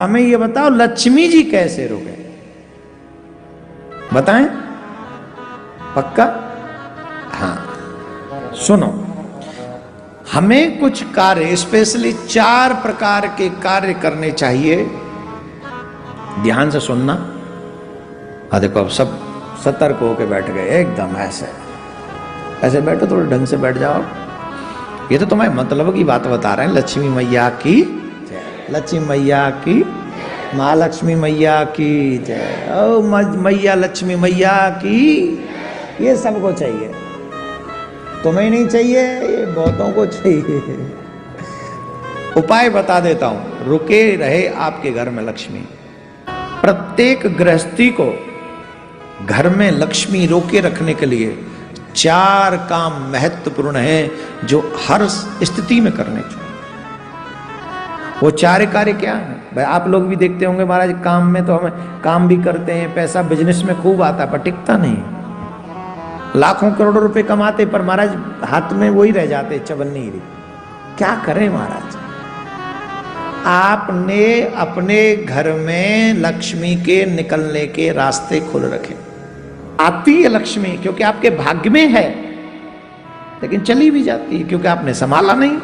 हमें ये बताओ लक्ष्मी जी कैसे रुके, बताएं? पक्का? हाँ सुनो, हमें कुछ कार्य, स्पेशली 4 प्रकार के कार्य करने चाहिए। ध्यान से सुनना। देखो अब सब सतर्क होके बैठ गए एकदम, ऐसे बैठो, थोड़े ढंग से बैठ जाओ। ये तो तुम्हें मतलब की बात बता रहे हैं। लक्ष्मी मैया की जय, लक्ष्मी मैया की, महालक्ष्मी मैया की जय, ओ मैया लक्ष्मी मैया की। ये सबको चाहिए, तुम्हें नहीं चाहिए, ये बहुतों को चाहिए। उपाय बता देता हूं, रुके रहे आपके घर में लक्ष्मी। प्रत्येक गृहस्थी को घर में लक्ष्मी रोके रखने के लिए 4 काम महत्वपूर्ण हैं जो हर स्थिति में करने चाहिए। वो 4 कार्य क्या है भाई? आप लोग भी देखते होंगे महाराज, काम में तो हमें काम भी करते हैं, पैसा बिजनेस में खूब आता है, पर टिकता नहीं। लाखों करोड़ों रुपए कमाते, पर महाराज हाथ में वही रह जाते, चवन्नी ही। क्या करें महाराज? आपने अपने घर में लक्ष्मी के निकलने के रास्ते खोल रखे। आती है लक्ष्मी क्योंकि आपके भाग्य में है, लेकिन चली भी जाती है क्योंकि आपने संभाला नहीं।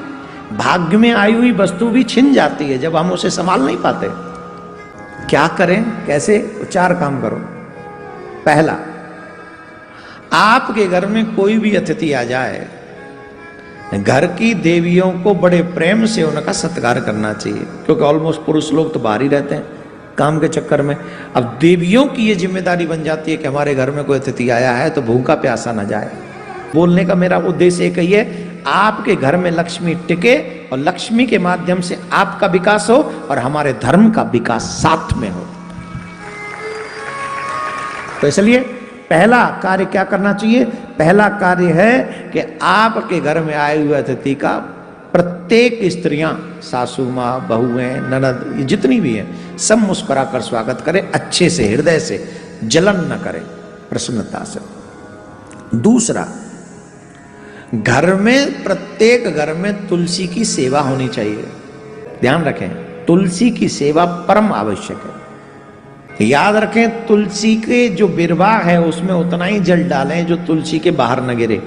भाग्य में आई हुई वस्तु भी छिन जाती है जब हम उसे संभाल नहीं पाते। क्या करें, कैसे? 4 काम करो। पहला, आपके घर में कोई भी अतिथि आ जाए, घर की देवियों को बड़े प्रेम से उनका सत्कार करना चाहिए, क्योंकि ऑलमोस्ट पुरुष लोग तो बाहर ही रहते हैं काम के चक्कर में। अब देवियों की ये जिम्मेदारी बन जाती है कि हमारे घर में कोई अतिथि आया है तो भूखा प्यासा न जाए। बोलने का मेरा उद्देश्य एक ही है, आपके घर में लक्ष्मी टिके और लक्ष्मी के माध्यम से आपका विकास हो और हमारे धर्म का विकास साथ में हो। तो इसलिए पहला कार्य क्या करना चाहिए? पहला कार्य है कि आपके घर में आए हुए अतिथि का प्रत्येक स्त्रियां, सासू माँ, बहुएं, ननद, ये जितनी भी हैं, सब मुस्कुरा कर स्वागत करें, अच्छे से, हृदय से, जलन न करें, प्रसन्नता से। दूसरा, घर में, प्रत्येक घर में तुलसी की सेवा होनी चाहिए। ध्यान रखें, तुलसी की सेवा परम आवश्यक है। याद रखें, तुलसी के जो बिरवा है उसमें उतना ही जल डालें जो तुलसी के बाहर न गिरे।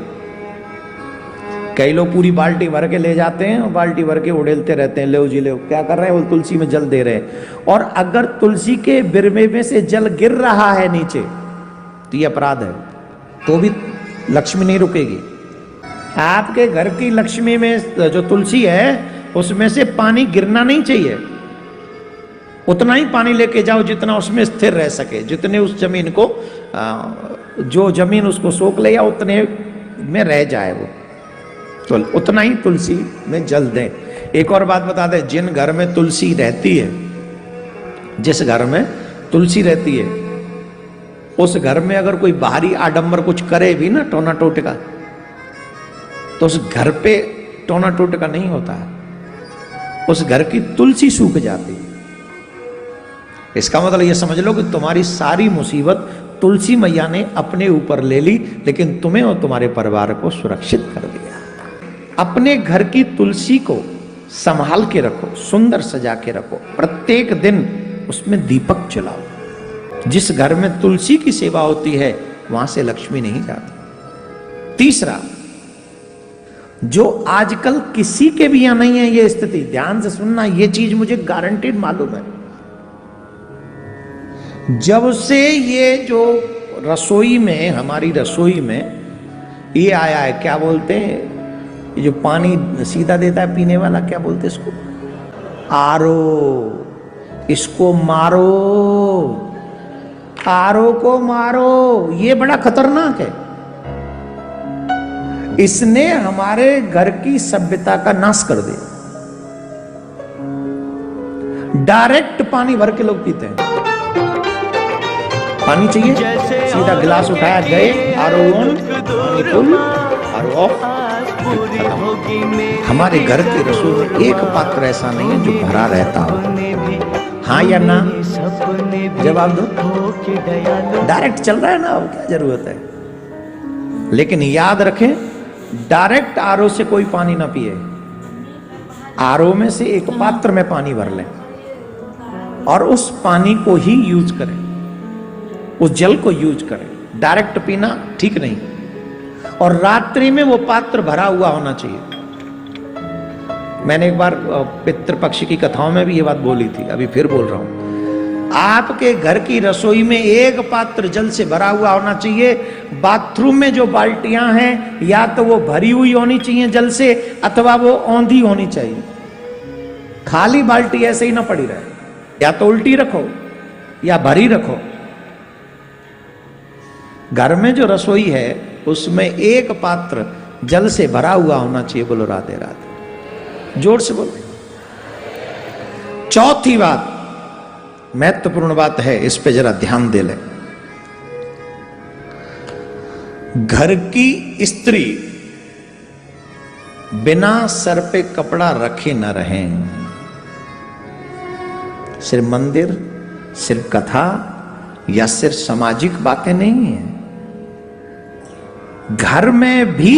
कई लोग पूरी बाल्टी भर के ले जाते हैं और बाल्टी भर के उड़ेलते रहते हैं, ले जी ले। क्या कर रहे हैं? वो तुलसी में जल दे रहे हैं। और अगर तुलसी के बिरवे में से जल गिर रहा है नीचे तो ये अपराध है, तो भी लक्ष्मी नहीं रुकेगी। आपके घर की लक्ष्मी में जो तुलसी है उसमें से पानी गिरना नहीं चाहिए। उतना ही पानी लेके जाओ जितना उसमें स्थिर रह सके, जितने उस जमीन को, जो जमीन उसको सोख ले या उतने में रह जाए वो, तो उतना ही तुलसी में जल दें। एक और बात बता दें, जिन घर में तुलसी रहती है, जिस घर में तुलसी रहती है उस घर में अगर कोई बाहरी आडंबर कुछ करे भी ना, टोना टोटका, तो उस घर पे टोना टोटका नहीं होता है, उस घर की तुलसी सूख जाती है। इसका मतलब ये समझ लो कि तुम्हारी सारी मुसीबत तुलसी मैया ने अपने ऊपर ले ली, लेकिन तुम्हें और तुम्हारे परिवार को सुरक्षित कर दिया। अपने घर की तुलसी को संभाल के रखो, सुंदर सजा के रखो, प्रत्येक दिन उसमें दीपक जलाओ। जिस घर में तुलसी की सेवा होती है वहां से लक्ष्मी नहीं जाती। तीसरा, जो आजकल किसी के भी यहां नहीं है ये स्थिति, ध्यान से सुनना, ये चीज मुझे गारंटीड मालूम है। जब से ये जो रसोई में, हमारी रसोई में ये आया है, क्या बोलते हैं, ये जो पानी सीधा देता है पीने वाला, क्या बोलते हैं इसको? आरओ। इसको मारो, आरओ को मारो, ये बड़ा खतरनाक है। इसने हमारे घर की सभ्यता का नाश कर दिया। डायरेक्ट पानी भर के लोग पीते हैं। पानी चाहिए, सीधा गिलास उठाया, गए, आरओ ऑन, पानी फुल, आरओ ऑफ। हमारे घर के रसोई में एक पात्र ऐसा नहीं है जो भरा रहता हो। हाँ या ना जवाब दो। डायरेक्ट चल रहा है ना, अब क्या जरूरत है? लेकिन याद रखें, डायरेक्ट आरओ से कोई पानी ना पिए। आरओ में से एक पात्र में पानी भर लें और उस पानी को ही यूज करें, उस जल को यूज करें। डायरेक्ट पीना ठीक नहीं। और रात्रि में वो पात्र भरा हुआ होना चाहिए। मैंने एक बार पितृपक्ष की कथाओं में भी ये बात बोली थी, अभी फिर बोल रहा हूं। आपके घर की रसोई में एक पात्र जल से भरा हुआ होना चाहिए। बाथरूम में जो बाल्टियां हैं या तो वो भरी हुई होनी चाहिए जल से, अथवा वो औंधी होनी चाहिए। खाली बाल्टी ऐसे ही ना पड़ी रहे, या तो उल्टी रखो या भरी रखो। घर में जो रसोई है उसमें एक पात्र जल से भरा हुआ होना चाहिए। बोलो राधे राधे, जोर से बोलो। चौथी बात, महत्वपूर्ण बात है, इस पे जरा ध्यान दे ले। घर की स्त्री बिना सर पे कपड़ा रखे न रहें। सिर्फ मंदिर, सिर्फ कथा या सिर्फ सामाजिक बातें नहीं है, घर में भी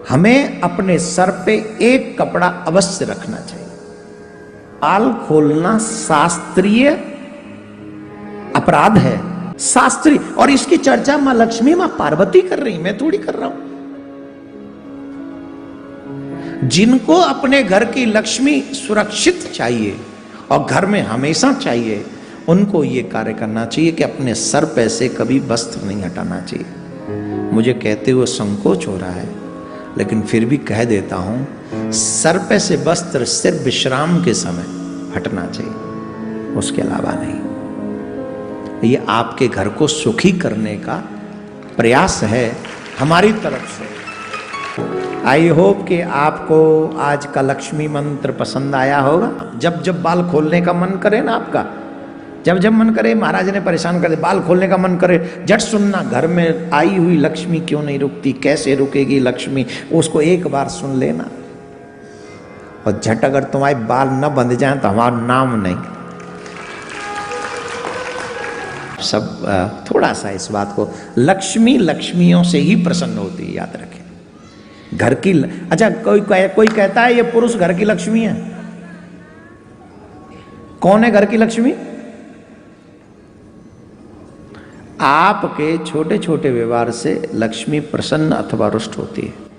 हमें अपने सर पे एक कपड़ा अवश्य रखना चाहिए। बाल खोलना शास्त्रीय अपराध है, शास्त्रीय। और इसकी चर्चा मां लक्ष्मी, मां पार्वती कर रही, मैं थोड़ी कर रहा हूं। जिनको अपने घर की लक्ष्मी सुरक्षित चाहिए और घर में हमेशा चाहिए, उनको ये कार्य करना चाहिए कि अपने सर पे से कभी वस्त्र नहीं हटाना चाहिए। मुझे कहते हुए संकोच हो रहा है, लेकिन फिर भी कह देता हूं, सर पे से वस्त्र सिर्फ विश्राम के समय हटना चाहिए, उसके अलावा नहीं। ये आपके घर को सुखी करने का प्रयास है हमारी तरफ से। आई होप कि आपको आज का लक्ष्मी मंत्र पसंद आया होगा। जब जब बाल खोलने का मन करे ना आपका, जब जब मन करे, महाराज ने परेशान कर दे, बाल खोलने का मन करे, झट सुनना, घर में आई हुई लक्ष्मी क्यों नहीं रुकती, कैसे रुकेगी लक्ष्मी, उसको एक बार सुन लेना। और झट अगर तुम्हारे बाल न बंध जाए तो हमारा नाम नहीं। सब थोड़ा सा इस बात को, लक्ष्मी लक्ष्मियों से ही प्रसन्न होती है, याद रखें। घर की, अच्छा कोई कहता है ये पुरुष घर की लक्ष्मी है। कौन है घर की लक्ष्मी? आपके छोटे छोटे व्यवहार से लक्ष्मी प्रसन्न अथवा रुष्ट होती है।